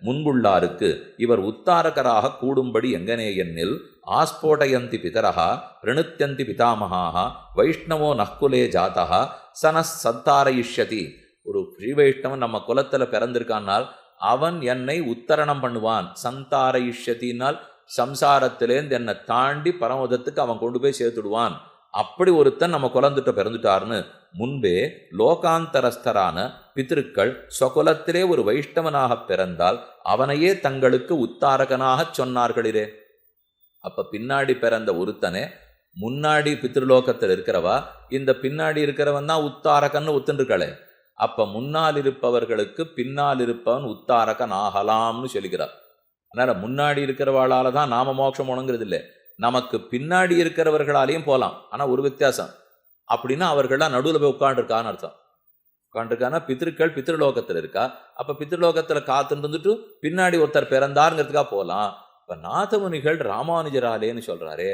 முன்புள்ளாருக்கு இவர் உத்தாரகராக கூடும்படி எங்கனே எண்ணில் ஆஸ்போடயந்தி பிதரஹா ரிணுத்யந்தி பிதாமகாக வைஷ்ணவோ நக்குலே ஜாதா சனஸ் சத்தாரயிஷ்யதி. ஒரு ஸ்ரீ வைஷ்ணவன் நம்ம குலத்தில் பிறந்திருக்கானால் அவன் என்னை உத்தரணம் பண்ணுவான். சந்தாரயிஷ்யத்தினால் சம்சாரத்திலேருந்து என்னை தாண்டி பரமதத்துக்கு அவன் கொண்டு போய் சேர்த்துடுவான். அப்படி ஒருத்தன் நம்ம குலந்துட்ட பிறந்துட்டார்னு முன்பே லோகாந்தரஸ்தரான பித்திருக்கள் சொகுலத்திலே ஒரு வைஷ்ணவனாக பிறந்தால் அவனையே தங்களுக்கு உத்தாரகனாக சொன்னார்களே. அப்ப பின்னாடி பிறந்த ஒருத்தனே முன்னாடி பித்ருலோகத்தில் இருக்கிறவா இந்த பின்னாடி இருக்கிறவன் தான் உத்தாரகன்னு ஒத்துருக்களே. அப்ப முன்னால் இருப்பவர்களுக்கு பின்னால் இருப்பவன் உத்தாரகன் ஆகலாம்னு சொல்லுகிறார். அதனால முன்னாடி இருக்கிறவாளால தான் நாம மோட்சம் ஒணுங்கிறது இல்லை, நமக்கு பின்னாடி இருக்கிறவர்களாலையும் போகலாம். ஆனா ஒரு வித்தியாசம், அப்படின்னா அவர்கள்லாம் நடுவில் போய் உட்காண்டிருக்கான்னு அர்த்தம். உட்காண்டிருக்கான்னா பித்திருக்கள் பித்ருலோகத்தில் இருக்கா. அப்ப பித்ருலோகத்துல காத்துட்டு இருந்துட்டு பின்னாடி ஒருத்தர் பிறந்தாருங்கிறதுக்காக போகலாம். இப்ப நாதமுனிகள் ராமானுஜராலேன்னு சொல்றாரு,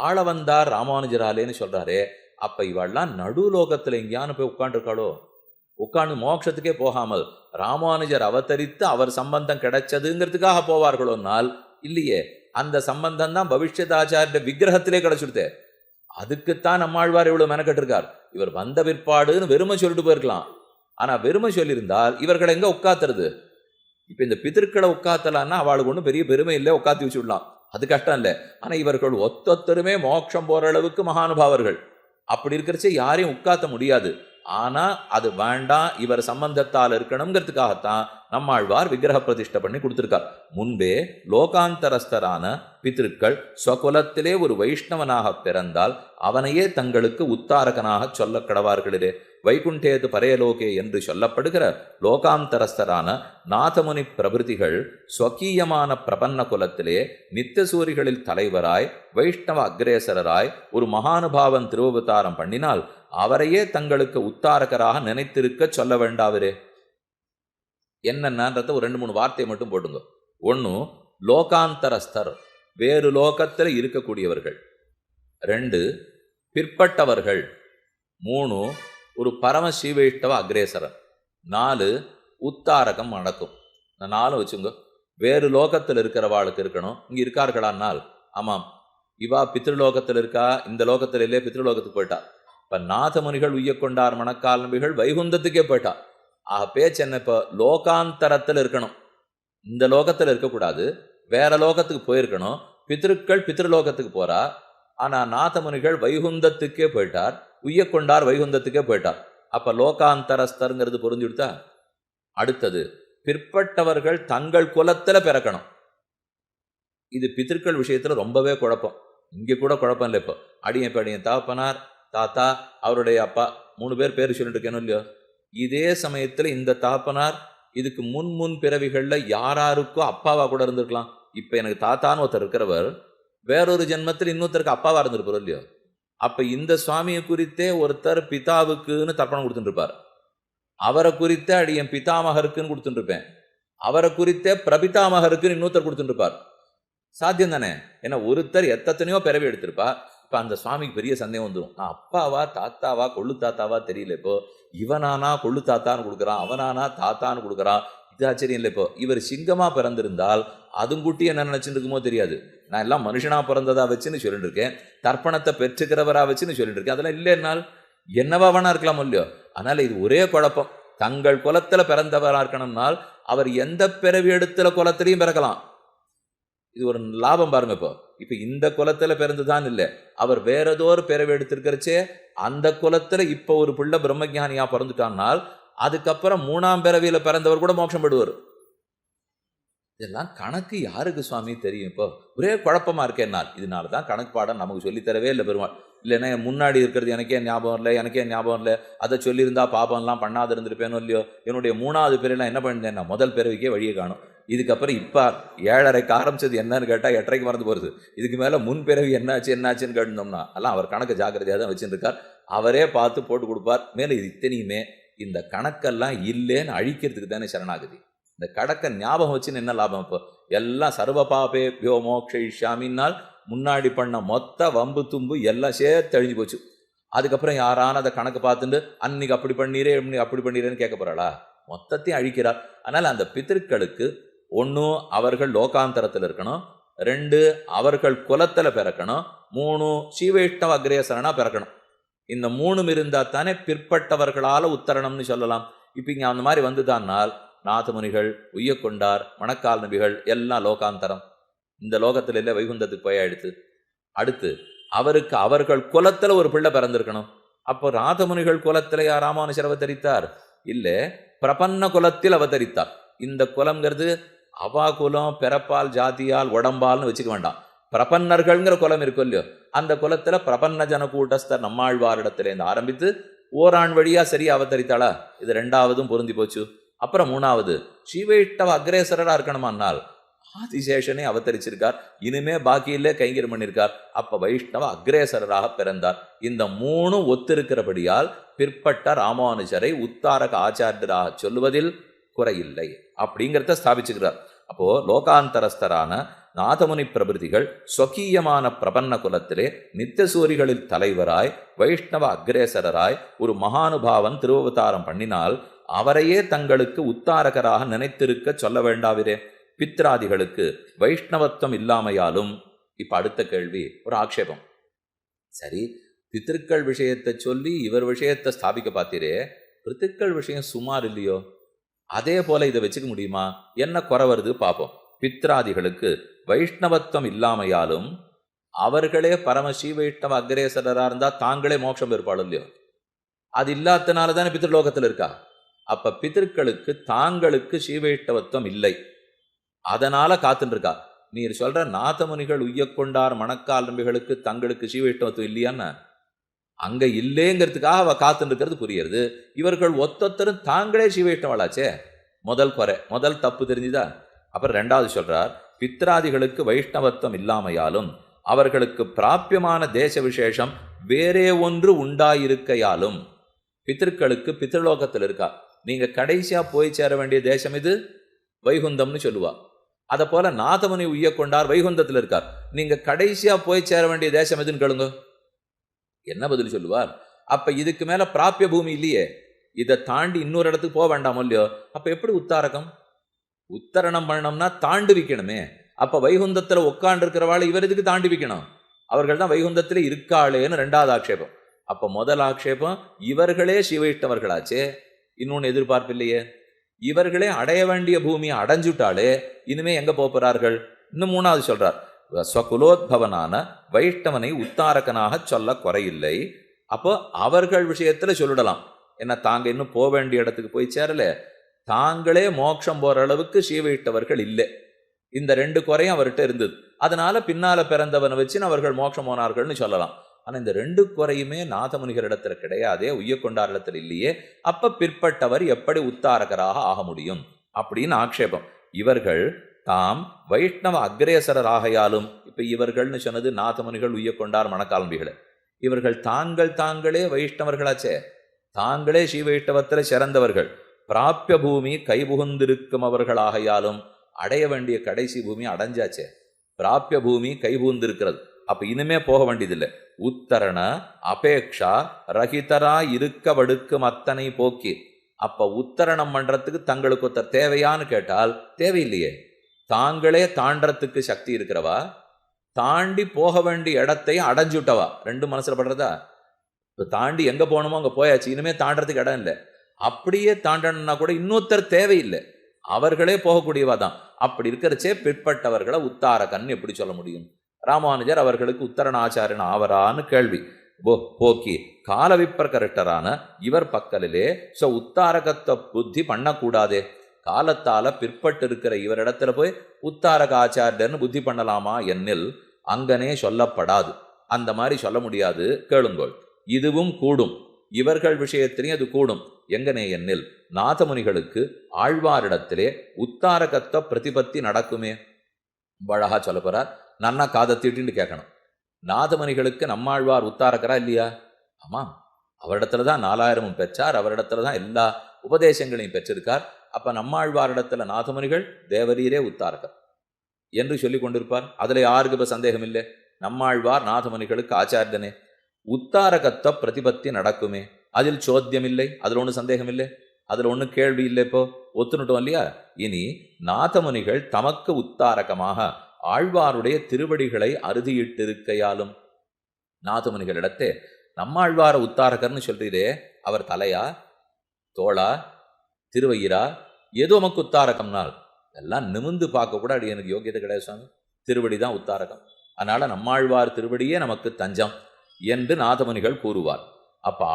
ஆளவந்தார் ராமானுஜராலேன்னு சொல்றாரு. அப்ப இவெல்லாம் நடுலோகத்துல எங்கேயானு போய் உட்காண்டிருக்காளோ, உட்காந்து மோட்சத்துக்கே போகாமல் ராமானுஜர் அவதரித்து அவர் சம்பந்தம் கிடைச்சதுங்கிறதுக்காக போவார்களோனால் இல்லையே. அந்த சம்பந்தம் தான் பவிஷ்யதாச்சாரிய விக்கிரகத்திலே கிடைச்சுடுத்தே. அதுக்குத்தான் நம்மாழ்வார் இவ்வளவு மெனக்கட்டிருக்கார். இவர் வந்த பிற்பாடுன்னு வெறுமை சொல்லிட்டு போயிருக்கலாம். ஆனா வெறுமை சொல்லியிருந்தால் இவர்களை எங்க உட்காத்துறது? இப்ப இந்த பிதற்களை உட்காத்தலான்னா அவளுக்கு ஒன்றும் பெரிய பெருமை இல்லை, உட்காத்தி வச்சுடலாம், அது கஷ்டம் இல்லை. ஆனா இவர்கள் ஒத்தொத்தருமே மோட்சம் போற அளவுக்கு மகானுபாவர்கள். அப்படி இருக்கிறச்சே யாரையும் உட்காத்த முடியாது. ஆனா அது வேண்டாம், இவர் சம்பந்தத்தால் இருக்கணுங்கிறதுக்காகத்தான் நம்மாழ்வார் விக்கிரக பிரதிஷ்டை பண்ணி கொடுத்திருக்கார். முன்பே லோகாந்தரஸ்தரான பித்திருக்கள் ஸ்வகுலத்திலே ஒரு வைஷ்ணவனாக பிறந்தால் அவனையே தங்களுக்கு உத்தாரகனாக சொல்ல கடவார்களே. வைகுண்டேது பரையலோகே என்று சொல்லப்படுகிற லோகாந்தரஸ்தரான நாதமுனி பிரபிருதிகள் ஸ்வகீயமான பிரபன்ன குலத்திலே நித்தியசூரிகளில் தலைவராய் வைஷ்ணவ அக்ரேசரராய் ஒரு மகானுபாவன் திருவவதாரம் பண்ணினால் அவரையே தங்களுக்கு உத்தாரகராக நினைத்திருக்க சொல்ல வேண்டாவரே. என்னன்னன்றத ஒரு 2-3 வார்த்தையை மட்டும் போட்டுங்க. ஒன்று, லோகாந்தரஸ்தர், வேறு லோகத்தில் இருக்கக்கூடியவர்கள். 2, பிற்பட்டவர்கள். 3, ஒரு பரம ஸ்ரீவைஷ்ணவ அக்ரேசரன். 4, உத்தாரகம் நடக்கும். நான் 4 வச்சுங்க. வேறு லோகத்தில் இருக்கிறவாளுக்கு இருக்கணும். இங்கே இருக்கார்களானால் ஆமாம், இவா பித்ருலோகத்தில் இருக்கா, இந்த லோகத்தில் இல்லையே, பித்ருலோகத்துக்கு போயிட்டா. இப்போ நாதமுனிகள் உய்யக்கொண்டார் மணக்கால் நம்பிகள் வைகுந்தத்துக்கே போயிட்டா. ஆக பேச்சு என்ன, இப்போ லோகாந்தரத்தில் இருக்கணும், இந்த லோகத்தில் இருக்கக்கூடாது, வேற லோகத்துக்கு போயிருக்கணும். பித்ருக்கள் பித்ருலோகத்துக்கு போறா, ஆனால் நாதமுனிகள் வைகுந்தத்துக்கே போயிட்டார், உய்யக்கொண்டார் வைகுந்தத்துக்கே போயிட்டார். அப்போ லோகாந்தரஸ்தருங்கிறது பொருந்திவிடுத்தா. அடுத்தது, பிற்பட்டவர்கள் தங்கள் குலத்தில் பிறக்கணும். இது பித்திருக்கள் விஷயத்தில் ரொம்பவே குழப்பம். இங்கே கூட குழப்பம் இல்லை. இப்போ அடியன் தாப்பனார், தாத்தா, அவருடைய அப்பா, 3 பேர் சொல்லிட்டு இருக்கேனும் இல்லையோ. இதே சமயத்தில் இந்த தாப்பனார் இதுக்கு முன் பிறவிகளில் யாராருக்கோ அப்பாவா கூட இருந்திருக்கலாம். இப்போ எனக்கு தாத்தான்னு ஒருத்தர் இருக்கிறவர் வேறொரு ஜென்மத்தில் இன்னொருத்தருக்கு அப்பாவா இருந்திருப்பார் இல்லையோ. அப்போ இந்த சுவாமியை குறித்தே ஒருத்தர் பிதாவுக்குன்னு தர்ப்பணம் கொடுத்துட்டுருப்பார், அவரை குறித்தே அடியன் பிதாமகருக்குன்னு கொடுத்துட்டுருப்பேன், அவரை குறித்தே பிரபிதாமகருக்குன்னு இன்னொருத்தர் கொடுத்துட்டுருப்பார். சாத்தியம் தானே? ஏன்னா ஒருத்தர் எத்தனையோ பிறவி எடுத்திருப்பா. இப்போ அந்த சுவாமிக்கு பெரிய சந்தேகம் வந்துடும், நான் அப்பாவா தாத்தாவா கொள்ளு தாத்தாவா தெரியல. இப்போ இவனானா கொள்ளு தாத்தான்னு கொடுக்குறான், அவனானா தாத்தான்னு கொடுக்குறான். இது ஆச்சரியம் இல்லை. இப்போ இவர் சிங்கமா பிறந்திருந்தால் அதுங்குட்டி என்ன நினைச்சுட்டு இருக்குமோ தெரியாது. நான் எல்லாம் மனுஷனா பிறந்ததா வச்சுன்னு சொல்லிட்டு இருக்கேன், தர்ப்பணத்தை பெற்றுக்கிறவரா வச்சுன்னு சொல்லிட்டு இருக்கேன். அதெல்லாம் இல்லைன்னால் என்னவா வேணா இருக்கலாம் இல்லையோ. அதனால இது ஒரே குழப்பம். தங்கள் குலத்துல பிறந்தவரா இருக்கணும்னால் அவர் எந்த பிறவி எடுத்துல குலத்திலையும் பிறக்கலாம். இது ஒரு லாபம் பாருங்க. இப்போ இந்த குலத்துல பிறந்துதான் இல்லை, அவர் வேற ஏதோ ஒரு பிறவி எடுத்திருக்கிறச்சே அந்த குலத்துல இப்போ ஒரு பிள்ளை பிரம்மஜானியா பிறந்துட்டான்னால் அதுக்கப்புறம் 3ஆம் பிறவியில பிறந்தவர் கூட மோட்சம் படுவார். இதெல்லாம் கணக்கு யாருக்கு சுவாமி தெரியும்? இப்போ ஒரே குழப்பமா இருக்கேன்னால் இதனால தான் கணக்கு பாடம் நமக்கு சொல்லித்தரவே இல்லை பெருமாள். இல்லைன்னா முன்னாடி இருக்கிறது எனக்கே ஞாபகம் இல்லை, அதை சொல்லியிருந்தா பாபம்லாம் பண்ணாத இருந்திருப்பேனோ இல்லையோ. என்னுடைய 3ஆவது பிறவிலாம் என்ன பண்ணிருந்தேன், நான் முதல் பிறவிக்கே வழியை காணும். இதுக்கப்புறம் இப்போ 7:30க்கு ஆரம்பிச்சது என்னன்னு கேட்டால் 8:30க்கு மறந்து போகிறது. இதுக்கு மேலே முன் பிறவி என்னாச்சுன்னு கேட்டோம்னா எல்லாம் அவர் கணக்கு ஜாக்கிரதையாக தான் வச்சுருக்கார். அவரே பார்த்து போட்டு கொடுப்பார். மேலே இது இத்தனையுமே இந்த கணக்கெல்லாம் இல்லைன்னு அழிக்கிறதுக்கு தானே சரணாகதி. இந்த கணக்கை ஞாபகம் வச்சுன்னு என்ன லாபம்? இப்போ எல்லாம் சர்வ பாபே பியோ மோக்ஷயிஷ்யாமின்னால் முன்னாடி பண்ண மொத்த வம்பு தும்பு எல்லாம் சேர்த்து அழிஞ்சு போச்சு. அதுக்கப்புறம் யாரான அதை கணக்கு பார்த்துட்டு அன்னைக்கு அப்படி பண்ணீரே அப்படி பண்ணீரேன்னு கேட்க போறாளா? மொத்தத்தையும் அழிக்கிறார். அதனால் அந்த பித்திருக்களுக்கு ஒன்று அவர்கள் லோகாந்தரத்தில் இருக்கணும், 2 அவர்கள் குலத்தில் பிறக்கணும், 3 ஸ்ரீவைஷ்ணவ அக்ரேசரனா பிறக்கணும். இந்த 3 இருந்தா தானே பிற்பட்டவர்களால் உத்தரணம்னு சொல்லலாம். இப்போ இங்கே அந்த மாதிரி வந்துதான்னால் நாதமுனிகள், உய்யக்கொண்டார், மணக்கால் நபிகள் எல்லாம் லோகாந்தரம். இந்த லோகத்தில் இல்லை, வைகுந்தத்துக்கு போயாயிடுத்து. அடுத்து அவருக்கு அவர்கள் குலத்தில் ஒரு பிள்ளை பிறந்திருக்கணும். அப்போ நாதமுனிகள் குலத்தில் யார் ராமானுஜர் அவதரித்தார்? இல்லை, பிரபன்ன குலத்தில் அவதரித்தார். இந்த குலம்ங்கிறது அவா குலம் பிறப்பால் ஜாதியால் உடம்பால்னு வச்சுக்க வேண்டாம். பிரபன்னர்கள்ங்கிற குலம் இருக்கும் இல்லையோ, அந்த குலத்துல பிரபன்ன ஜன கூட்டஸ்தர் நம்மாழ்வாரிடத்திலேருந்து ஆரம்பித்து ஓராண் வழியா சரியா அவதரித்தாளா? இது 2வதும் பொருந்தி போச்சு. அப்புறம் 3வது ஸ்ரீவைஷ்ணவ அக்ரேசரா இருக்கணுமானால் ஆதிசேஷனே அவதரிச்சிருக்கார். இனிமே பாக்கி இல்லை, கைங்கரியம் பண்ணியிருக்கார். அப்ப வைஷ்ணவ அக்ரேசராக பிறந்தார். இந்த 3 ஒத்திருக்கிறபடியால் பிற்பட்ட ராமானுஜரை உத்தாரக ஆச்சாரியராக சொல்லுவதில் குறையில்லை அப்படிங்கிறத ஸ்தாபிச்சுக்கிறார். அப்போ லோகாந்தரஸ்தரான நாதமுனி பிரபிருதிகள் ஸ்வகீயமான பிரபன்ன குலத்திலே நித்தியசூரிகளில் தலைவராய் வைஷ்ணவ அக்ரேசரராய் ஒரு மகானுபாவன் திருவவதாரம் பண்ணினால் அவரையே தங்களுக்கு உத்தாரகராக நினைத்திருக்க சொல்ல வேண்டாவிரே. பித்ராதிகளுக்கு வைஷ்ணவத்துவம் இல்லாமையாலும். இப்ப அடுத்த கேள்வி, ஒரு ஆக்ஷேபம். சரி, பித்திருக்கள் விஷயத்தை சொல்லி இவர் விஷயத்தை ஸ்தாபிக்க பார்த்தீரே, பித்திருக்கள் விஷயம் சுமார் இல்லையோ? அதே போல இதை வச்சுக்க முடியுமா? என்ன குறை வருது பார்ப்போம். பித்ராதிகளுக்கு வைஷ்ணவத்துவம் இல்லாமையாலும் அவர்களே பரமஸ்ரீ வைஷ்ணவ அக்ரேசரா இருந்தா தாங்களே மோட்சம் பெறுப்பாள் இல்லையோ? அது இல்லாதனால தானே பித்ருலோகத்தில் இருக்கா. அப்ப பித்திருக்களுக்கு தாங்களுக்கு ஸ்ரீவைஷ்ணவத்துவம் இல்லை, அதனால காத்துட்டு இருக்கா. நீர் சொல்ற நாதமுனிகள் உய்யக்கொண்டார் மணக்கால் நம்பிகளுக்கு தங்களுக்கு ஸ்ரீவைஷ்ணவத்துவம் இல்லையான்னு அங்க இல்லைங்கிறதுக்காக அவ காத்துட்டு இருக்கிறது புரியுது. இவர்கள் ஒத்தொத்தரும் தாங்களே ஸ்ரீவைஷ்ணவளாச்சே. முதல் குறை, முதல் தப்பு தெரிஞ்சுதா? அப்புறம் 2வது சொல்றார், பித்ராதிகளுக்கு வைஷ்ணவத்துவம் இல்லாமையாலும் அவர்களுக்கு பிராபியமான தேச விசேஷம் வேறே ஒன்று உண்டாயிருக்கையாலும். பித்திருக்களுக்கு பித்ருலோகத்தில் இருக்கா. நீங்க கடைசியா போய் சேர வேண்டிய தேசம் இது வைகுந்தம்னு சொல்லுவா. அதை போல நாதமுனி உய்யக்கொண்டார் வைகுந்தத்தில் இருக்கார். நீங்க கடைசியா போய் சேர வேண்டிய தேசம் எதுன்னு கேளுங்க, என்ன பதில் சொல்லுவார்? அப்ப இதுக்கு மேல பிராபிய பூமி இல்லையே, இதை தாண்டி இன்னொரு இடத்துக்கு போக வேண்டாம் இல்லையோ? அப்ப எப்படி உத்தாரகம்? உத்தரணம் பண்ணணும்னா தாண்டி வைக்கணுமே. அப்ப வைகுந்தத்துல உட்காண்டு இருக்கிறவாள் இவர் இதுக்கு தாண்டி வைக்கணும். அவர்கள் தான் வைகுந்தத்துல இருக்காளேன்னு 2வது ஆக்ஷேபம். அப்ப முதல் ஆக்ஷேபம், இவர்களே சிவைஷ்டவர்களாச்சே, இன்னொன்னு எதிர்பார்ப்பு இல்லையே. இவர்களே அடைய வேண்டிய பூமியை அடைஞ்சுட்டாலே இனிமே எங்க போறார்கள்? இன்னும் 3வது சொல்றார், ஸ்வகுலோத்பவனான வைஷ்ணவனை உத்தாரகனாக சொல்ல குறையில்லை. அப்போ அவர்கள் விஷயத்துல சொல்லிடலாம், என்ன தாங்க இன்னும் போக வேண்டிய இடத்துக்கு போய் சேரல, தாங்களே மோட்சம் போற அளவுக்கு ஸ்ரீவைஷ்ணவர்கள் இல்லை. இந்த 2 குறையும் அவர்கிட்ட இருந்தது. அதனால பின்னால பிறந்தவனை வச்சு அவர்கள் மோட்சம் போனார்கள்னு சொல்லலாம். ஆனா இந்த 2 குறையுமே நாதமுனிகர் இடத்துல கிடையாதே, உய்யக்கொண்டார் இடத்துல இல்லையே. அப்ப பிற்பட்டவர் எப்படி உத்தாரகராக ஆக முடியும் அப்படின்னு ஆக்ஷேபம். இவர்கள் தாம் வைஷ்ணவ அக்ரேசரராகையாலும், இப்ப இவர்கள்னு சொன்னது நாதமுனிகள் உய்யக்கொண்டார் மணக்காலம்பிகளை, இவர்கள் தாங்களே வைஷ்ணவர்களாச்சே, தாங்களே ஸ்ரீ வைஷ்ணவத்தில் சிறந்தவர்கள், பிராபிய பூமி கைபுகுந்திருக்கும் அவர்களாகையாலும் அடைய வேண்டிய கடைசி பூமி அடைஞ்சாச்சே, பிராபிய பூமி கைபுகுந்திருக்கிறது. அப்ப இனிமே போக வேண்டியதில்லை. உத்தரண அபேக்ஷா ரஹிதரா இருக்க வடுக்கும் அத்தனை போக்கி. அப்ப உத்தரணம் பண்றதுக்கு தங்களுக்கு ஒருத்தர் தேவையான்னு கேட்டால் தேவையில்லையே. தாங்களே தாண்டறதுக்கு சக்தி இருக்கிறவா, தாண்டி போக வேண்டிய இடத்தை அடைஞ்சுட்டவா. 2 மனசுல படுறதா? இப்போ தாண்டி எங்க போகணுமோ அங்க போயாச்சு, இனிமே தாண்டறதுக்கு இடம் இல்லை. அப்படியே தாண்டணும்னா கூட இன்னொருத்தர் தேவையில்லை, அவர்களே போகக்கூடியவா தான். அப்படி இருக்கிறச்சே பிற்பட்டவர்களை உத்தாரகன் எப்படி சொல்ல முடியும்? ராமானுஜர் அவர்களுக்கு உத்தரணாச்சாரியன் ஆவரான்னு கேள்வி போக்கி காலவிப்பர்கரட்டரான இவர் பக்கலிலே உத்தாரகத்தை புத்தி பண்ணக்கூடாதே. காலத்தால பிற்பட்டு இருக்கிற இவரிடத்துல போய் உத்தாரக ஆச்சாரியர்னு புத்தி பண்ணலாமா என்னில் அங்கனே சொல்லப்படாது. அந்த மாதிரி சொல்ல முடியாது. கேளுங்கோள், இதுவும் கூடும், இவர்கள் விஷயத்திலையும் அது கூடும். எங்கனே என்னில் நாதமுனிகளுக்கு ஆழ்வாரிடத்திலே உத்தாரகத்துவ பிரதிபத்தி நடக்குமே. அழகா சொல்ல போறார், நன்னா காதை தீட்டின்னு கேட்கணும். நாதமுனிகளுக்கு நம்மாழ்வார் உத்தாரகரா இல்லையா? ஆமா, அவரிடத்துல தான் 4000 பெற்றார், அவரிடத்துல தான் எல்லா உபதேசங்களையும் பெற்றிருக்கார். அப்ப நம்மாழ்வாரிடத்துல நாதமுனிகள் தேவரீரே உத்தாரகர் என்று சொல்லி கொண்டிருப்பார். அதுல யாருக்கு இப்ப சந்தேகம் இல்லை? நம்மாழ்வார் நாதமுனிகளுக்கு ஆச்சாரியனே. உத்தாரகத்துவ பிரதிபத்தி நடக்குமே, அதில் சோத்தியம் இல்லை, அதில் ஒன்றும் சந்தேகம் இல்லை. அதுல ஒன்றும் கேள்வி இல்லை. இப்போ ஒத்துனுட்டோம் இல்லையா? இனி நாதமுனிகள் தமக்கு உத்தாரகமாக ஆழ்வாருடைய திருவடிகளை அறுதியிட்டிருக்கையாலும், நாதமுனிகளிடத்தே நம்மாழ்வார உத்தாரகர்னு சொல்றீரே, அவர் தலையா, தோளா, திருவயிரா, ஏதோ நமக்கு உத்தாரகம்னால் எல்லாம் நிமிந்து பார்க்க கூட அது எனக்கு யோகியதை கிடையாது சுவாமி, திருவடி தான் உத்தாரகம். அதனால நம்மாழ்வார் திருவடியே நமக்கு தஞ்சம் என்று நாதமுனிகள் கூறுவார். அப்ப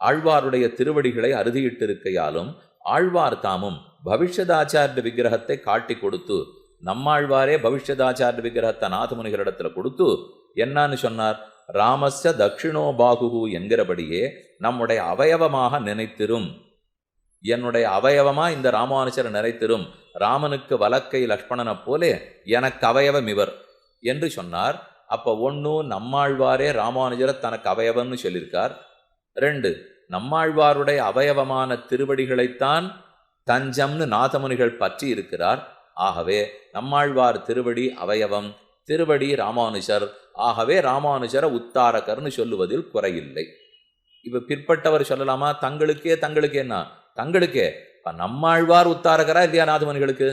ஆழ்வாருடைய திருவடிகளை அறுதியிட்டிருக்கையாலும் ஆழ்வார் தாமும் பவிஷ்யதாச்சாரிய விக்கிரகத்தை காட்டி கொடுத்து, நம்மாழ்வாரே பவிஷ்யதாச்சாரிய விக்கிரகத்தை நாதமுனிகளிடத்துல கொடுத்து என்னன்னு சொன்னார்? ராமஸ்ய தட்சிணோ பாகுகு என்கிறபடியே நம்முடைய அவயவமாக நினைத்திரும், என்னுடைய அவயவமா இந்த ராமானுஜரை நினைத்திரும், ராமனுக்கு வலக்கை லக்ஷ்மணனை போலே எனக்கு அவயவம் இவர் என்று சொன்னார். அப்ப ஒன்று, நம்மாழ்வாரே ராமானுஜரை தனக்கு அவயவம்னு சொல்லியிருக்கார். 2, நம்மாழ்வாருடைய அவயவமான திருவடிகளைத்தான் தஞ்சம்னு நாதமுனிகள் பற்றி இருக்கிறார். ஆகவே நம்மாழ்வார் திருவடி அவயவம், திருவடி ராமானுஜர், ஆகவே ராமானுஜரை உத்தாரகர்னு சொல்லுவதில் குறையில்லை. இப்ப பிற்பட்டவர் சொல்லலாமா? தங்களுக்கேன்னா தங்களுக்கே நம்மாழ்வார் உத்தாரகரா இல்லையா நாதமுனிகளுக்கு?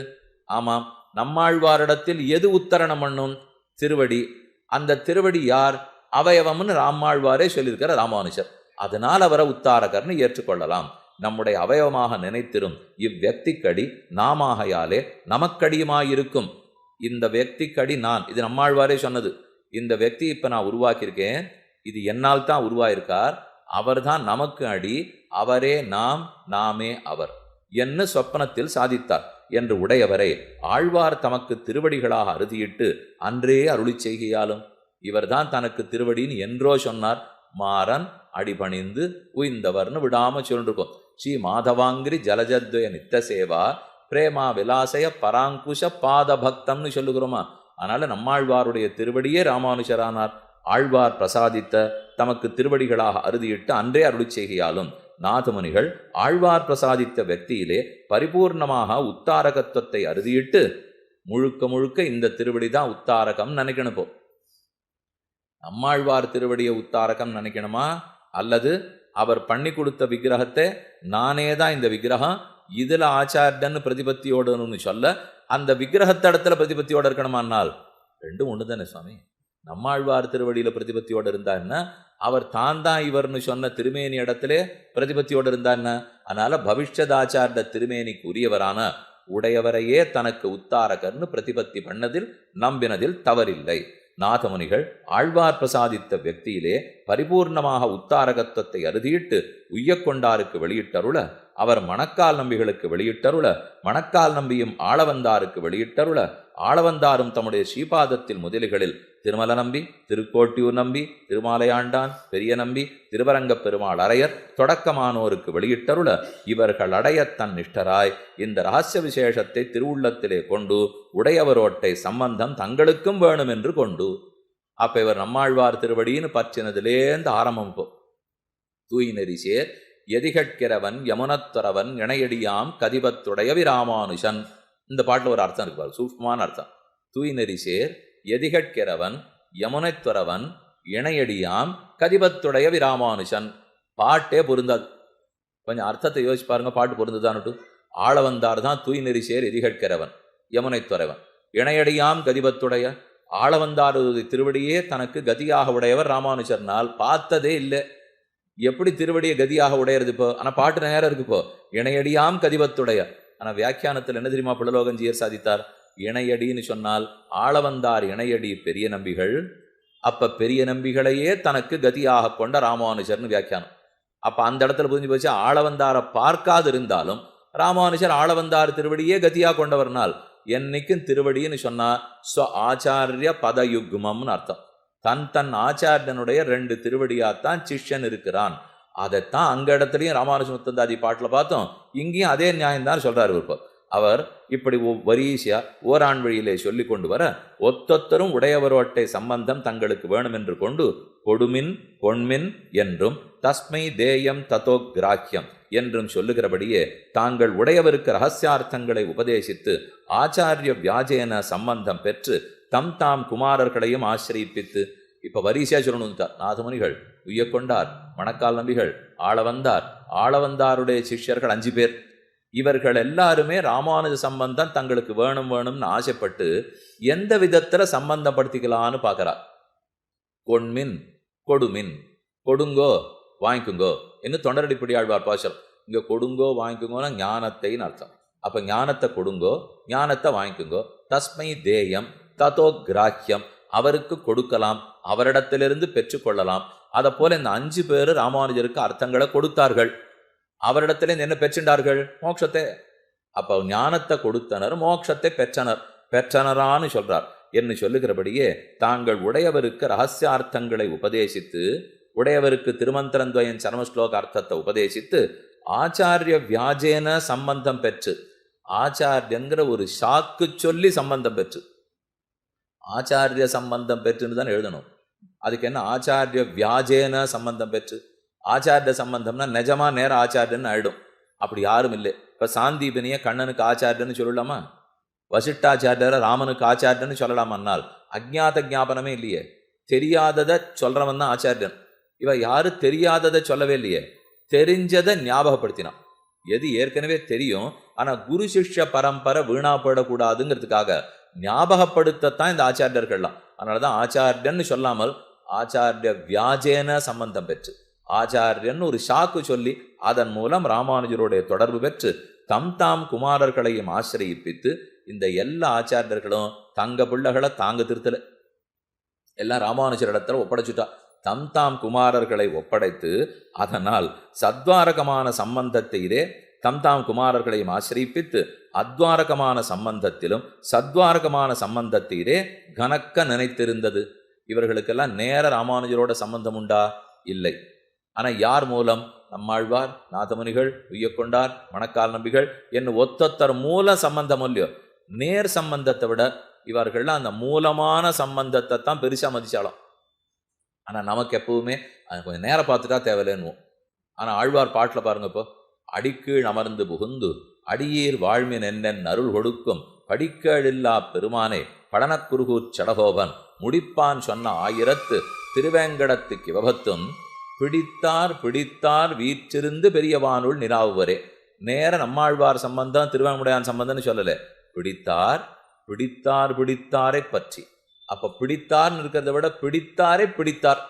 ஆமாம். நம்மாழ்வாரிடத்தில் எது உத்தரணம் பண்ணும்? திருவடி. அந்த திருவடி யார்? அவயவம்னு ராமாழ்வாரே சொல்லியிருக்கிற ராமானுஜர். அதனால் அவரை உத்தாரகர்னு ஏற்றுக்கொள்ளலாம். நம்முடைய அவயவமாக நினைத்திரும் இவ்வக்திக்கடி நாமாகையாலே நமக்கடியுமாயிருக்கும். இந்த வெக்திக்கடி நான், இது நம்மாழ்வாரே சொன்னது. இந்த வெக்தி இப்ப நான் உருவாக்கியிருக்கேன், இது என்னால் தான் உருவாயிருக்கார், அவர் தான் நமக்கு அடி, அவரே நாம், நாமே அவர் என்ன சொப்பனத்தில் சாதித்தார் என்று உடையவரை ஆழ்வார் தமக்கு திருவடிகளாக அறுதியிட்டு அன்றே அருளி செய்கையாலும், இவர்தான் தனக்கு திருவடின்னு என்றோ சொன்னார். மாறன் அடிபணிந்து உய்ந்தவர்னு விடாம சொல்லிருக்கோம். ஸ்ரீ மாதவாங்கிரி ஜலஜத்வய நித்த சேவா பிரேமா விலாசய பராங்குஷ பாத பக்தம்னு சொல்லுகிறோமா? அதனால நம்மாழ்வாருடைய திருவடியே ராமானுஜரானார். ஆழ்வார் பிரசாதித்த தமக்கு திருவடிகளாக அறுதியிட்டு அன்றே அருளி செய்கையாலும் நாதமுனிகள் ஆழ்வார் பிரசாதித்த வெக்தியிலே பரிபூர்ணமாக உத்தாரகத்துவத்தை அறுதியிட்டு முழுக்க முழுக்க இந்த திருவடி தான் உத்தாரகம் நினைக்கணும். போ நம்மாழ்வார் திருவடியை உத்தாரகம் நினைக்கணுமா? அல்லது அவர் பண்ணி கொடுத்த விக்கிரகத்தை நானே தான் இந்த விக்கிரகம், இதுல ஆச்சாரியன்னு பிரதிபத்தியோடணும்னு சொல்ல அந்த விக்கிரகத்தடத்துல பிரதிபத்தியோட இருக்கணுமானால் ரெண்டும் ஒன்று தானே சுவாமி. நம்மாழ்வார் திருவடியில பிரதிபத்தியோடு இருந்தா என்ன, அவர் தான் தான் இவர்னு சொன்ன திருமேனி இடத்துல பிரதிபத்தியோடு இருந்தா என்ன? அதனால பவிஷ்யதாச்சாரிய திருமேனிக்கு உரியவரான உடையவரையே தனக்கு உத்தாரகர்னு பிரதிபத்தி பண்ணதில் நம்பினதில் தவறில்லை. நாதமுனிகள் ஆழ்வார் பிரசாதித்த வெக்தியிலே பரிபூர்ணமாக உத்தாரகத்துவத்தை அறுதியிட்டு உய்யக்கொண்டாருக்கு வெளியிட்டருள, அவர் மணக்கால் நம்பிகளுக்கு வெளியிட்டருள, மணக்கால் நம்பியும் ஆளவந்தாருக்கு வெளியிட்டருள, ஆளவந்தாரும் தம்முடைய ஸ்ரீபாதத்தில் முதலிகளில் திருமல நம்பி, திருக்கோட்டியூர் நம்பி, திருமாலையாண்டான், பெரிய நம்பி, திருவரங்கப் பெருமாள் அரையர் தொடக்கமானோருக்கு வெளியிட்டருள, இவர்கள் அடைய தன் நிஷ்டராய் இந்த ரகசிய விசேஷத்தை திருவுள்ளத்திலே கொண்டு உடையவரோட்டை சம்பந்தம் தங்களுக்கும் வேணும் என்று கொண்டு. அப்ப இவர் நம்மாழ்வார் திருவடின்னு பற்றினதிலேந்து ஆரம்பம். தூய் நெறிசேர் எதிகட்கிறவன் யமுனத்துறவன் இணையடியாம் கதிபத்துடைய விராமானுஷன். இந்த பாட்டில் ஒரு அர்த்தம் இருக்கு, சூக்ஷ்மமான அர்த்தம். தூய் நெறிசேர் எதிகட்கிறவன் யமுனைத்துறவன் இணையடியாம் கதிபத்துடைய விராமானுஷன். பாட்டே பொருந்தாது. கொஞ்சம் அர்த்தத்தை யோசிச்சு பாருங்க, பாட்டு பொருந்துதான்ட்டு. ஆளவந்தார் தான் தூய் நெறிசேர் எதிகட்கிறவன் யமுனைத்துறவன் இணையடியாம் கதிபத்துடைய. ஆளவந்தார் திருவடியே தனக்கு கதியாக உடையவர் ராமானுஜர்னால் பார்த்ததே இல்லை. எப்படி திருவடியை கதியாக உடையிறது இப்போ? ஆனால் பாட்டு நேரம் இருக்கு. இப்போ இணையடியாம் கதிபத்துடைய. ஆனால் வியாக்கியானத்தில் என்ன தெரியுமா புலலோகஞ்சியர் சாதித்தார்? இணையடின்னு சொன்னால் ஆளவந்தார் இணையடி பெரிய நம்பிகள், அப்ப பெரிய நம்பிகளையே தனக்கு கதியாக கொண்ட ராமானுஜர்னு வியாக்கியானம். அப்ப அந்த இடத்துல புரிஞ்சு போச்சு, ஆளவந்தாரை பார்க்காது இருந்தாலும் ராமானுஜர் ஆளவந்தார் திருவடியே கதியாக கொண்டவர்னால் என்னைக்கும் திருவடின்னு சொன்னா ஸ்வ ஆச்சாரிய பதயுக்மம்னு அர்த்தம். தன் ஆச்சாரியனுடைய 2 திருவடியாத்தான் சிஷ்யன் இருக்கிறான். அதைத்தான் அங்க இடத்துலையும் ராமானுஜ முத்தந்தாதி பாட்டில் பார்த்தோம். இங்கேயும் அதே நியாயம்தான் சொல்றாரு இருப்பார். அவர் இப்படி வரிசையா ஓராண் வழியிலே சொல்லி கொண்டு வர ஒத்தொத்தரும் உடையவரோட்டை சம்பந்தம் தங்களுக்கு வேணும் என்று கொண்டு கொடுமின் பொன்மின் என்றும் தஸ்மை தேயம் ததோ கிராக்கியம் என்றும் சொல்லுகிறபடியே தாங்கள் உடையவருக்கு ரகசியார்த்தங்களை உபதேசித்து ஆச்சாரிய வியாஜேன சம்பந்தம் பெற்று தாம் குமாரர்களையும் ஆசிரியிப்பித்து. இப்ப வரிசையா சொல்லணும் நாதமுனிகள் உய்யக்கொண்டார், மணக்கால் நம்பிகள், ஆளவந்தார், ஆளவந்தாருடைய சிஷ்யர்கள் 5 பேர். இவர்கள் எல்லாருமே ராமானுஜ சம்பந்தம் தங்களுக்கு வேணும்னு ஆசைப்பட்டு எந்த விதத்துல சம்பந்தப்படுத்திக்கலான்னு பார்க்கறார். கொண்மின் கொடுமின், கொடுங்கோ வாங்கிக்குங்கோ என்று தொண்டரடிப்படி ஆழ்வார் பாசுரம். இங்க கொடுங்கோ வாங்கிக்குங்கோன்னா ஞானத்தைன்னு அர்த்தம். அப்ப ஞானத்தை கொடுங்கோ, ஞானத்தை வாங்கிக்குங்கோ. தஸ்மை தேயம் ததோ கிராக்கியம், அவருக்கு கொடுக்கலாம், அவரிடத்திலிருந்து பெற்றுக்கொள்ளலாம். அதை போல இந்த 5 பேரு ராமானுஜருக்கு அர்த்தங்களை கொடுத்தார்கள். அவரிடத்துல என்ன பெற்றுண்டார்கள்? மோட்சத்தை. அப்ப ஞானத்தை கொடுத்தனர், மோட்சத்தை பெற்றனரான்னு சொல்றார். என்று சொல்லுகிறபடியே தாங்கள் உடையவருக்கு ரகசியார்த்தங்களை உபதேசித்து, உடையவருக்கு திருமந்திரத்வயம் சரமஸ்லோக அர்த்தத்தை உபதேசித்து, ஆச்சாரிய வியாஜேன சம்பந்தம் பெற்று, ஆச்சாரியங்கிற ஒரு ஷாக்கு சொல்லி சம்பந்தம் பெற்று, ஆச்சாரிய சம்பந்தம் பெற்றுன்னு தான் எழுதணும். அதுக்கு என்ன ஆச்சாரிய வியாஜேன சம்பந்தம் பெற்று? ஆச்சாரிய சம்பந்தம்னா நிஜமா நேர ஆச்சாரியன்னு ஆயிடும். அப்படி யாரும் இல்லை. இப்ப சாந்தீபனிய கண்ணனுக்கு ஆச்சாரியன்னு சொல்லலாமா? வசிஷ்டாச்சாரியரை ராமனுக்கு ஆச்சாரியன்னு சொல்லலாமன்னால் அஜ்ஞாத ஞாபனமே இல்லையே. தெரியாததை சொல்றவன் தான் ஆச்சாரியன். இவ யாரு தெரியாததை சொல்லவே இல்லையே, தெரிஞ்சதை ஞாபகப்படுத்தினான். எது ஏற்கனவே தெரியும், ஆனா குரு சிஷ்ய பரம்பரை வீணா போடக்கூடாதுங்கிறதுக்காக ஞாபகப்படுத்தத்தான் இந்த ஆச்சாரியர்கள்லாம். அதனாலதான் ஆச்சாரியன்னு சொல்லாமல் ஆச்சாரிய வியாஜேன சம்பந்தம் பெற்று, ஆச்சாரியன் ஒரு ஷாக்கு சொல்லி அதன் மூலம் ராமானுஜருடைய தொடர்பு பெற்று தாம் குமாரர்களையும் ஆசிரியிப்பித்து, இந்த எல்லா ஆச்சாரியர்களும் தங்க பிள்ளைகளை தாங்க திருத்தல, எல்லாம் ராமானுஜரிடத்துல ஒப்படைச்சுட்டா. தாம் குமாரர்களை ஒப்படைத்து அதனால் சத்வாரகமான சம்பந்தத்திலே தாம் குமாரர்களையும் ஆசிரிப்பித்து, அத்வாரகமான சம்பந்தத்திலும் சத்வாரகமான சம்பந்தத்திலே கனக்க நினைத்திருந்தது. இவர்களுக்கெல்லாம் நேர ராமானுஜரோட சம்பந்தம் உண்டா? இல்லை. ஆனா யார் மூலம்? நம்மாழ்வார், நாதமுனிகள், உய்யக்கொண்டார், மணக்கால் நம்பிகள் என்ன ஒத்தொத்தர் மூல சம்பந்தம் இல்லையோ. நேர் சம்பந்தத்தை விட இவர்கள்லாம் அந்த மூலமான சம்பந்தத்தை தான் பெருசா மதிச்சாலும். ஆனா நமக்கு எப்பவுமே கொஞ்சம் நேரம் பார்த்துட்டா தேவையில்லைன்னுவோம். ஆனா ஆழ்வார் பாட்டுல பாருங்க, இப்போ அடிக்கீழ் அமர்ந்து புகுந்து அடியீர் வாழ்மின் என்னென் அருள் கொடுக்கும் படிக்கீழில்லா பெருமானே படனக்குருகூர் சடகோபன் முடிப்பான் சொன்ன 1000 திருவேங்கடத்துக்கு விபத்தும் பிடித்தார் பிடித்தார் வீற்றிருந்து பெரியவானுள் நிலாவுவரே. நேர நம்மாழ்வார் சம்பந்தம் திருவேங்கடையான் சம்பந்தம்னு சொல்லலை, பிடித்தார் பிடித்தார் பிடித்தாரை பற்றி. அப்ப பிடித்தார்னு இருக்கிறத விட பிடித்தாரே பிடித்தார்.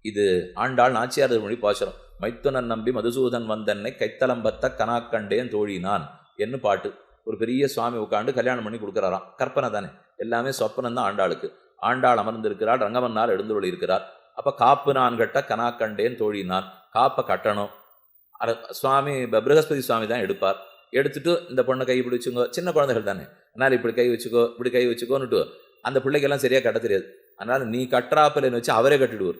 இது ஆண்டாள் நாச்சியார் மொழி பாசுரம். மைத்துனன் நம்பி மதுசூதன் வந்தன்னை கைத்தலம்பத்த கனாக்கண்டேன் தோழினான் என்று பாட்டு. ஒரு பெரிய சுவாமி உட்காந்து கல்யாணம் பண்ணி கொடுக்குறாராம். கற்பனை தானே, எல்லாமே சொப்பனம் தான் ஆண்டாளுக்கு. ஆண்டாள் அமர்ந்திருக்கிறாள், ரங்கமன்னார் எழுந்துள்ளி இருக்கிறார். அப்ப காப்பு நான் கட்ட கனாக்கண்டேன் தோழினான். காப்பை கட்டணும். சுவாமி பிரகஸ்பதி சுவாமி தான் எடுப்பார். எடுத்துட்டு இந்த பொண்ணை கை பிடிச்சுங்கோ, சின்ன குழந்தைகள் தானே, அதனால இப்படி கை வச்சுக்கோ இப்படி கை வச்சுக்கோன்னுட்டு அந்த பிள்ளைக்கெல்லாம் சரியா கட்ட தெரியாது. அதனால நீ கட்டுறாப்பில்னு வச்சு அவரே கட்டிடுவார்.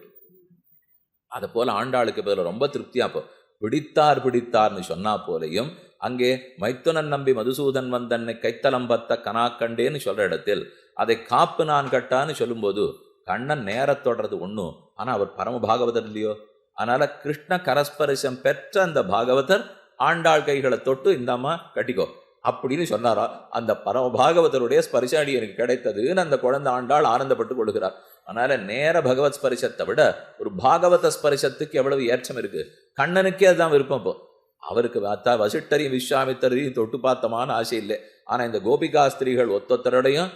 அதை போல ஆண்டாளுக்கு பதில் ரொம்ப திருப்தியா இப்போ பிடித்தார் பிடித்தார்னு சொன்னா போலையும் அங்கே மைத்துனன் நம்பி மதுசூதன் வந்தன்னை கைத்தலம்பத்த கனாக்கண்டேன்னு சொல்ற இடத்தில் அதை காப்பு நான் கட்டான்னு சொல்லும்போது கண்ணன் நேரத்தொடர்றது ஒண்ணும், ஆனா அவர் பரம பாகவதர் இல்லையோ. அதனால கிருஷ்ண கரஸ்பரிசம் பெற்ற அந்த பாகவதர் ஆண்டாள் கைகளை தொட்டு இந்தாமா கட்டிக்கோ அப்படின்னு சொன்னாரா. அந்த பரம பாகவதருடைய ஸ்பரிசாடி எனக்கு கிடைத்ததுன்னு அந்த குழந்தை ஆண்டாள் ஆனந்தப்பட்டு கொள்கிறார். அதனால நேர பகவத் ஸ்பரிசத்தை விட ஒரு பாகவத ஸ்பரிசத்துக்கு எவ்வளவு ஏற்றம் இருக்கு. கண்ணனுக்கே அதுதான் விருப்பம். இப்போ அவருக்கு பார்த்தா வசிஷ்டரையும் விஸ்வாமித்தரையும் தொட்டு பார்த்தமான ஆசை இல்லை. ஆனா இந்த கோபிகா ஸ்திரீகள் ஒத்தொத்தரோடையும்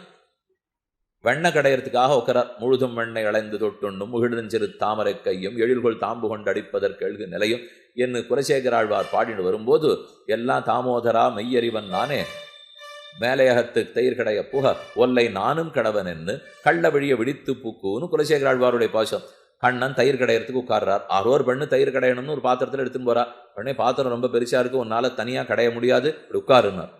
வெண்ணை கடையறதுக்காக உட்கிறார். முழுதும் வெண்ணை அலைந்து தொட்டுண்ணும் முகிழ்ந்திரு தாமரை கையும் எழில்கொள் தாம்பு கொண்டு அடிப்பதற்கு எழுகு நிலையும் என்று குலசேகராழ்வார் பாடிட்டு வரும்போது எல்லாம் தாமோதரா மெய்யறிவன் நானே மேலையகத்து தயிர் கடைய புக ஒல்லை நானும் கடவன் என்று கள்ள வழிய விடித்து பூக்குன்னு குலசேகராழ்வாருடைய பாசம். கண்ணன் தயிர் கடையறதுக்கு உட்கார்றார். ஆரோர் பெண்ணு தயிர் கடையணும்னு ஒரு பாத்திரத்தில் எடுத்துன்னு போறா. உடனே பாத்திரம் ரொம்ப பெருசா இருக்கு, உன்னால தனியா கடைய முடியாது, இப்படி உட்காருன்னார்.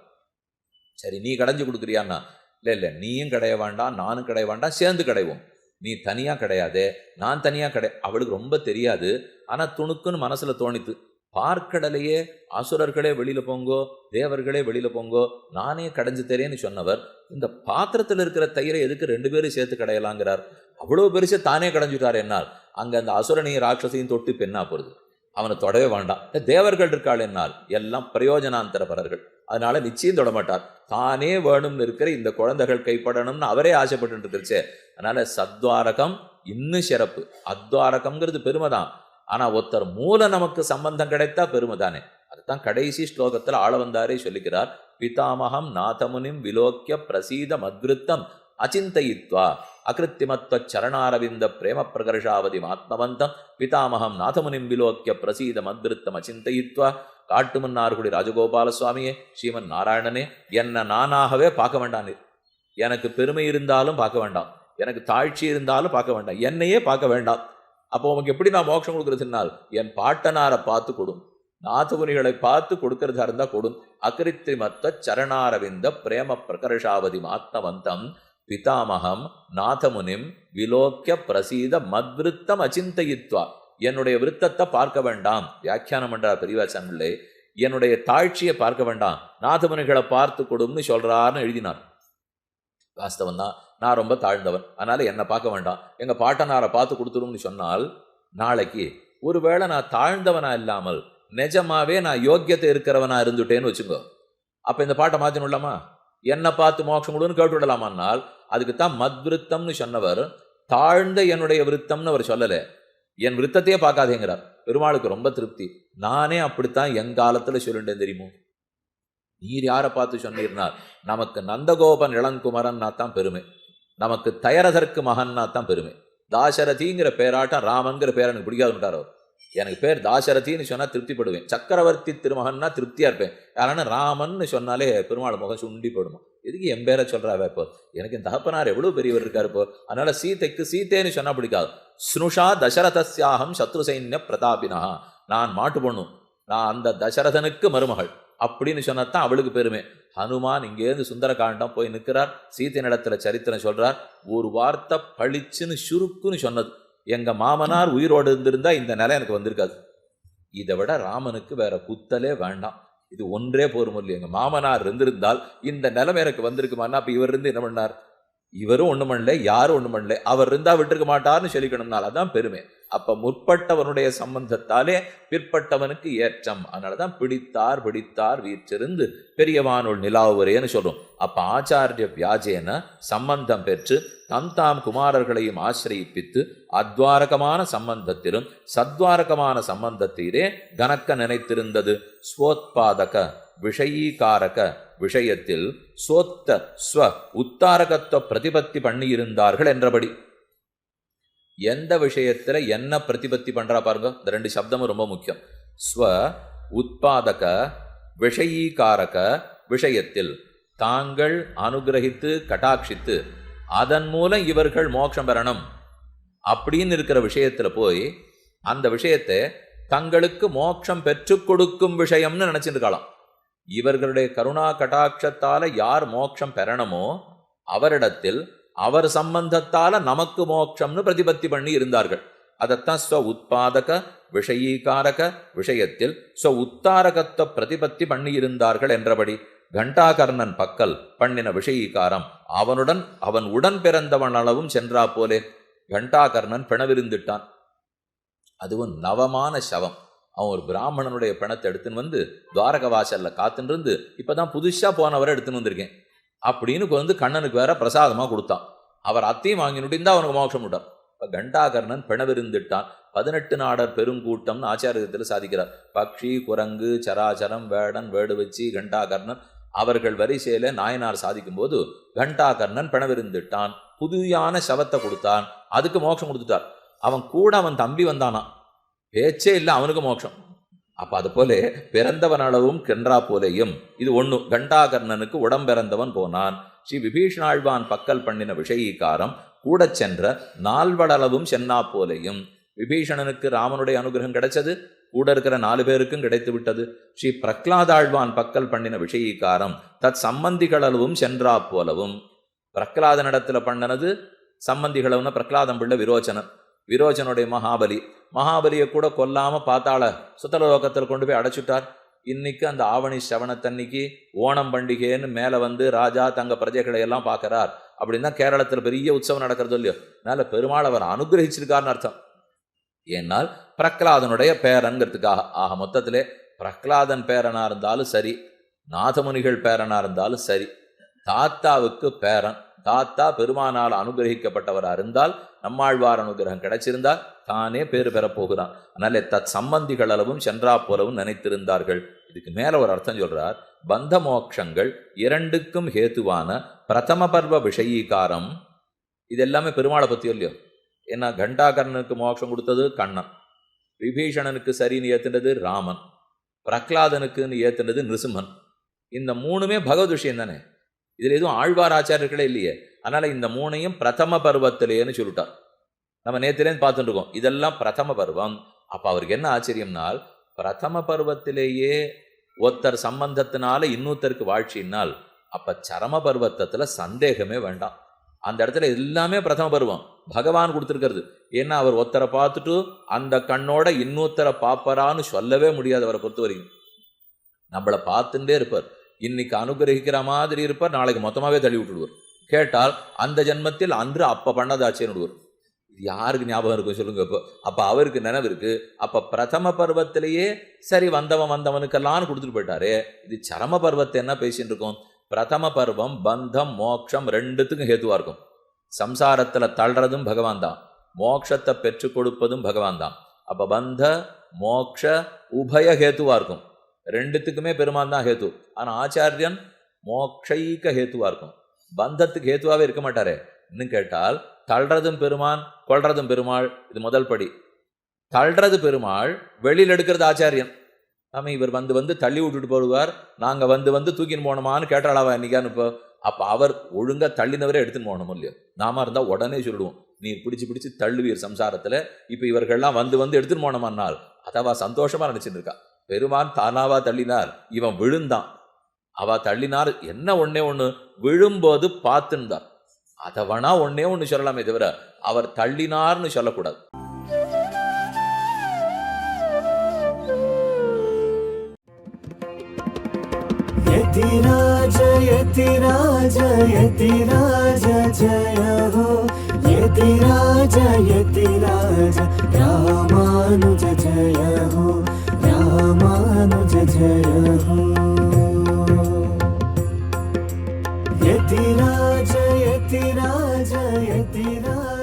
சரி நீ கடைஞ்சு கொடுக்குறியான்னா, இல்லை நீயும் கடைய வேண்டாம் நானும் கடைய வேண்டாம், சேர்ந்து கடைவோம். நீ தனியா கிடையாதே, நான் தனியா கடை. அவளுக்கு ரொம்ப தெரியாது, ஆனா துணுக்குன்னு மனசுல தோணித்து. பார்க்கடலையே அசுரர்களே வெளியில போங்கோ தேவர்களே வெளியில போங்கோ நானே கடைஞ்சு தரேன்னு சொன்னவர் இந்த பாத்திரத்தில் இருக்கிற தயிரை எதுக்கு 2 பேரும் சேர்த்து கடையலாங்கிறார். அவ்வளவு பெருசு தானே கடைஞ்சுட்டார். என்னால் அங்க அந்த அசுரனையும் ராட்சசையும் தொட்டு பெண்ணா போறது, அவனை தொடவே வேண்டாம். தேவர்கள் இருக்காள் என்னால் எல்லாம் பிரயோஜனாந்தர பரர்கள், அதனால நிச்சயம் தொடமாட்டார். தானே வேணும்னு இருக்கிற இந்த குழந்தைகள் கைப்படணும்னு அவரே ஆசைப்பட்டு இருக்கிறச்சே. அதனால சத்வாரகம் இன்னும் சிறப்பு. அத்வாரகம்ங்கிறது பெருமை தான். ஆனா ஒருத்தர் மூல நமக்கு சம்பந்தம் கிடைத்தா பெருமை தானே. அதுதான் கடைசி ஸ்லோகத்தில் ஆள வந்தாரே சொல்லிக்கிறார். பிதாமகம் நாதமுனிம் விலோக்கிய பிரசீத மத்விருத்தம் அச்சிந்தயித்வா அகிருத்திமத்வ சரணாரவிந்த பிரேம பிரகர்ஷாவதி ஆத்மவந்தம் பிதாமகம் நாதமுனிம் விலோக்கிய பிரசீத மத்விருத்தம் அச்சிந்தயித்வா. காட்டுமன்னார்குடி ராஜகோபால சுவாமியே, ஸ்ரீமன் நாராயணனே, என்ன நானாகவே பார்க்க வேண்டாம். எனக்கு பெருமை இருந்தாலும் பார்க்க வேண்டாம், எனக்கு தாழ்ச்சி இருந்தாலும் பார்க்க வேண்டாம், என்னையே பார்க்க வேண்டாம். அப்போ உனக்கு எப்படி நான் மோட்சம் கொடுக்குறதுனால் என் பாட்டனாரை பார்த்து கொடும், நாதமுனிகளை பார்த்து கொடுக்கறதா இருந்தா கொடும். அகிருத்திமத்த சரணாரவிந்த பிரேம பிரகர்ஷாவதி ஆத்மவந்தம் பிதாமகம் நாதமுனிம் விலோக்கிய பிரசீத மத்விருத்தம் அச்சிந்தயித்வா. என்னுடைய விருத்தத்தை பார்க்க வேண்டாம். வியாக்கியானம் பண்றார் பெரியவாச்சன் பிள்ளை. என்னுடைய தாழ்ச்சியை பார்க்க வேண்டாம், நாதமுனிகளை பார்த்து கொடும்னு சொல்றாருன்னு எழுதினார். வாஸ்தவம் தான், நான் ரொம்ப தாழ்ந்தவன், அதனால என்னை பார்க்க வேண்டாம், எங்க பாட்டனாரை பார்த்து கொடுத்துரும்னு சொன்னால், நாளைக்கு ஒருவேளை நான் தாழ்ந்தவனா இல்லாமல் நிஜமாவே நான் யோக்கியத்தை இருக்கிறவனா இருந்துட்டேன்னு வச்சுக்கோ, அப்ப இந்த பாட்டை மாத்தினுடலாமா? என்னை பார்த்து மோட்சம் கொடுன்னு கேட்டு விடலாமான்னால், அதுக்குத்தான் மத்விருத்தம்னு சொன்னவர் தாழ்ந்த என்னுடைய விருத்தம்னு அவர் சொல்லலை. என் விருத்தத்தையே பார்க்காதேங்கிறார். பெருமாளுக்கு ரொம்ப திருப்தி. நானே அப்படித்தான் எங்காலத்துல சொல்லிட்டேன் தெரியுமோ. நீர் யாரை பார்த்து சொன்னீர்னார், நமக்கு நந்தகோபன் இளங்குமரன்னா தான் பெருமை, நமக்கு தயரதற்கு மகன்னா தான் பெருமை. தாசரதிங்கிற பேராட்டம் ராமன்கிற பேர் எனக்கு பிடிக்காதுட்டார் அவர். எனக்கு பேர் தாசரதின்னு சொன்னா திருப்திப்படுவேன், சக்கரவர்த்தி திருமகன்னா திருப்தியா இருப்பேன். யாரான ராமன்னு சொன்னாலே பெருமாள் முகம் சுண்டி போடுமா. எதுக்கு என் பேரை சொல்றாவே? இப்போ எனக்கு என் தகப்பனார் எவ்வளவு பெரியவர் இருக்காரு இப்போ, அதனால சீதைக்கு சீத்தைன்னு சொன்னா பிடிக்காது. ஸ்னுஷா தசரதஸ்யாகம் சத்ரு சைன்ய பிரதாபினா, நான் மாட்டு பொண்ணும், நான் அந்த தசரதனுக்கு மருமகள் அப்படின்னு சொன்னதான் அவளுக்கு பெருமை. ஹனுமான் இங்கேருந்து சுந்தரகாண்டம் போய் நிற்கிறார், சீத்தை நடத்துல சரித்திரம் சொல்றார். ஒரு வார்த்தை பளிச்சுன்னு சுருக்குன்னு சொன்னது, எங்க மாமனார் உயிரோடு இருந்திருந்தா இந்த நிலை எனக்கு வந்திருக்காது. இதை விட ராமனுக்கு வேற குத்தலே வேண்டாம், இது ஒன்றே போரும் இல்லையா. எங்க மாமனார் இருந்திருந்தால் இந்த நிலைமை எனக்கு வந்திருக்குமான்னா, அப்ப இவர் இருந்து என்ன பண்ணார்? இவரும் ஒண்ணு பண்ணல, யாரும் ஒண்ணு பண்ணல, அவர் இருந்தா விட்டுருக்க மாட்டார்னு சொல்லிக்கணும்னால அதான் பெருமை. அப்ப முற்பட்டவனுடைய சம்பந்தத்தாலே பிற்பட்டவனுக்கு ஏற்றம். அதனாலதான் பிடித்தார் பிடித்தார் வீற்றிருந்து பெரியவானுள் நிலாவுவரேன்னு சொல்றோம். அப்ப ஆச்சாரிய வியாஜேன சம்பந்தம் பெற்று தாம் குமாரர்களையும் ஆசிரியிப்பித்து அத்வாரகமான சம்பந்தத்திலும் சத்வாரகமான சம்பந்தத்திலே கனக்க நினைத்திருந்தது. ஸ்வோத்பாதக விஷயீகாரக விஷயத்தில் சோத்த ஸ்வ உத்தாரகத்துவ பிரதிபத்தி பண்ணியிருந்தார்கள் என்றபடி. எந்த விஷயத்துல என்ன பிரதிபத்தி பண்றா பாருங்க, இந்த ரெண்டு சப்தமும் ரொம்ப முக்கியம். ஸ்வ உத்பாதக விஷயீகாரக விஷயத்தில் தாங்கள் அனுகிரகித்து கட்டாட்சித்து அதன் மூலம் இவர்கள் மோட்சம் பெறணும் அப்படின்னு இருக்கிற விஷயத்துல போய் அந்த விஷயத்தை தங்களுக்கு மோட்சம் பெற்றுக் கொடுக்கும் விஷயம்னு நினைச்சிருக்கலாம். இவர்களுடைய கருணா கட்டாட்சத்தால யார் மோட்சம் பெறணுமோ அவரிடத்தில் அவர் சம்பந்தத்தால நமக்கு மோட்சம்னு பிரதிபத்தி பண்ணி இருந்தார்கள். அதத்தான் ஸ்வ உத்பாதக விஷயீகாரக விஷயத்தில் ஸ்வ உத்தாரகத்துவ பிரதிபத்தி பண்ணி இருந்தார்கள் என்றபடி. கண்டாகர்ணன் பக்கல் பண்ணின விஷயீகாரம் அவன் உடன் பிறந்தவன் அளவும் சென்றா போலே. கண்டாகர்ணன் பிணவிருந்துட்டான், அதுவும் நவமான சவம். அவன் ஒரு பிராமணனுடைய பிணத்தை எடுத்துன்னு வந்து துவாரக வாசல்ல காத்துன்னு இருந்து இப்பதான் புதுசா போனவரை எடுத்துன்னு வந்திருக்கேன் அப்படின்னு வந்து கண்ணனுக்கு வேற பிரசாதமா கொடுத்தான். அவர் அத்தையும் வாங்கினுட்டு இருந்தா அவனுக்கு மோட்சம் விட்டான். இப்ப கண்டாகர்ணன் பிணவிருந்துட்டான். 18 நாடர் பெருங்கூட்டம்னு ஆச்சாரியத்தில் சாதிக்கிறார். பக்ஷி, குரங்கு, சராச்சரம், வேடன், வேடுவச்சி, கண்டாகர்ணன் அவர்கள் வரிசையில நாயனார் சாதிக்கும் போது கண்டாகர்ணன் பிணவிருந்துட்டான். புதியான சவத்தை கொடுத்தான், அதுக்கு மோட்சம் கொடுத்துட்டார். அவன் கூட அவன் தம்பி வந்தானா, பேச்சே இல்லை, அவனுக்கு மோட்சம். அப்ப அது போல பிறந்தவன் அளவும் கென்றா போலேயும் இது ஒண்ணு. கண்டாகர்ணனுக்கு உடம்பிறந்தவன் போனான். ஸ்ரீ விபீஷணாழ்வான் பக்கல் பண்ணின விஷயீகாரம் கூட சென்ற நால்வடளவும் சென்னா போலேயும். விபீஷணனுக்கு ராமனுடைய அனுகிரகம் கிடைச்சது, கூட இருக்கிற 4 பேருக்கும் கிடைத்து விட்டது. ஸ்ரீ பிரகலாதாழ்வான் பக்கல் பண்ணின விஷயீகாரம் தத் சம்பந்திகளவும் சென்றா போலவும். பிரகலாதனிடத்துல பண்ணனது சம்பந்திகளவுன பிரகலாதம் பிள்ளை விரோச்சனன், விரோச்சனுடைய மகாபலியை கூட கொல்லாம பார்த்தாள சுத்தலோகத்தில் கொண்டு போய் அடைச்சுட்டார். இன்னைக்கு அந்த ஆவணி சவணத்தன்னைக்கு ஓணம் பண்டிகைன்னு மேல வந்து ராஜா தங்க பிரஜைகளை எல்லாம் பார்க்கிறார். அப்படின்னா கேரளத்துல பெரிய உற்சவம் நடக்கிறது இல்லையோ, அதனால பெருமாள் அவர் அனுகிரகிச்சிருக்காருன்னு அர்த்தம். ஏன்னால் பிரகலாதனுடைய பேரன்கிறதுக்காக. ஆக மொத்தத்திலே பிரகலாதன் பேரனா இருந்தாலும் சரி, நாதமுனிகள் பேரனா இருந்தாலும் சரி, தாத்தாவுக்கு பேரன், தாத்தா பெருமானால் அனுகிரகிக்கப்பட்டவரா இருந்தால், நம்மாழ்வார் அனுகிரகம் கிடைச்சிருந்தால் தானே பேறு பெறப்போகிறான். அதனால தத் சம்பந்திகள் அளவும் சென்றா போலவும் நினைத்திருந்தார்கள். இதுக்கு மேல ஒரு அர்த்தம் சொல்றார். பந்த மோட்சங்கள் இரண்டுக்கும் ஹேத்துவான பிரதம பர்வ விஷயீகாரம். இது எல்லாமே பெருமாளை பத்தியோ இல்லையோ. ஏன்னா கண்டாகரனுக்கு மோட்சம் கொடுத்தது கண்ணன், விபீஷணனுக்கு சரின்னு ஏத்துனது ராமன், பிரகலாதனுக்குன்னு ஏத்துனது நிருசிம்மன். இந்த மூணுமே பகவத் விஷயம் தானே. இதுல எதுவும் ஆழ்வார் ஆச்சாரியர்களே இல்லையே. அதனால இந்த மூணையும் பிரதம பருவத்திலேன்னு சொல்லிட்டார். நம்ம நேத்திலேன்னு பார்த்துட்டு இருக்கோம், இதெல்லாம் பிரதம பருவம். அப்ப அவருக்கு என்ன ஆச்சரியம்னால், பிரதம பருவத்திலேயே ஒருத்தர் சம்பந்தத்தினால இன்னொருத்தருக்கு வாழ்ச்சினால் அப்ப சரம பருவத்துல சந்தேகமே வேண்டாம். அந்த இடத்துல எல்லாமே பிரதம பருவம் பகவான் கொடுத்துருக்கிறது. ஏன்னா அவர் ஒருத்தரை பார்த்துட்டு அந்த கண்ணோட இன்னொருத்தரை பாப்பரான்னு சொல்லவே முடியாது. அவரை பொறுத்த வரைக்கும் நம்மளை பார்த்துட்டே இருப்பார். இன்னைக்கு அனுகிரகிக்கிற மாதிரி இருப்பார், நாளைக்கு மொத்தமாவே தள்ளி விட்டுடுவார். கேட்டால் அந்த ஜென்மத்தில் அன்று அப்ப பண்ணதாச்சேன்னு விடுவார். யாருக்கு ஞாபகம் இருக்கும் சொல்லுங்க. இப்போ அப்ப அவருக்கு நினைவு இருக்கு. அப்ப பிரதம பருவத்திலேயே சரி வந்தவனுக்கெல்லாம் கொடுத்துட்டு போயிட்டாரு. இது சரம பருவத்தை என்ன பேசிட்டு இருக்கோம். பிரதம பருவம் பந்தம் மோட்சம் ரெண்டுத்துக்கும் ஹேத்துவா இருக்கும். சம்சாரத்துல தள்ளுறதும் பகவான் தான், மோட்சத்தை பெற்று கொடுப்பதும் பகவான் தான். அப்ப பந்த மோட்ச உபய ஹேத்துவா இருக்கும். ரெண்டுத்துக்குமே பெருமான் தான் ஹேத்து. ஆனா ஆச்சாரியன் மோக்ஷைக்க ஹேத்துவா இருக்கும், பந்தத்துக்கு ஹேத்துவாவே இருக்க மாட்டாரே. இன்னும் கேட்டால் தள்ளுறதும் பெருமான், கொள்றதும் பெருமாள். இது முதல் படி. தள்ளுறது பெருமாள், வெளியில் எடுக்கிறது ஆச்சாரியன். ஆமா, இவர் வந்து தள்ளி விட்டுட்டு போடுவார். நாங்க வந்து தூக்கின்னு போனோமான்னு கேட்டாளாவா இன்னைக்கான்னு. இப்போ அப்ப அவர் ஒழுங்கா தள்ளினவரே எடுத்துன்னு போகணும் இல்லையோ. நாம இருந்தா உடனே சொல்லிடுவோம், நீர் பிடிச்சு தள்ளுவீர் சம்சாரத்துல. இப்ப இவர்கள்லாம் வந்து எடுத்துன்னு போனோம்னால் அதவா சந்தோஷமா நினைச்சிட்டு இருக்கா. பெருமான் தானாவா தள்ளினார், இவன் விழுந்தான். அவ தள்ளினார். என்ன ஒண்ணு விழும்போது பார்த்துந்தார். அதை வேணா ஒண்ணு சொல்லலாமே தவிர அவர் தள்ளினார்னு சொல்லக்கூடாது. यतिराज यतिराज यतिराज जय हो, यतिराज यतिराज रामानुज जय हो, रामानुज जय हो। यतिराज यतिराज यतिराज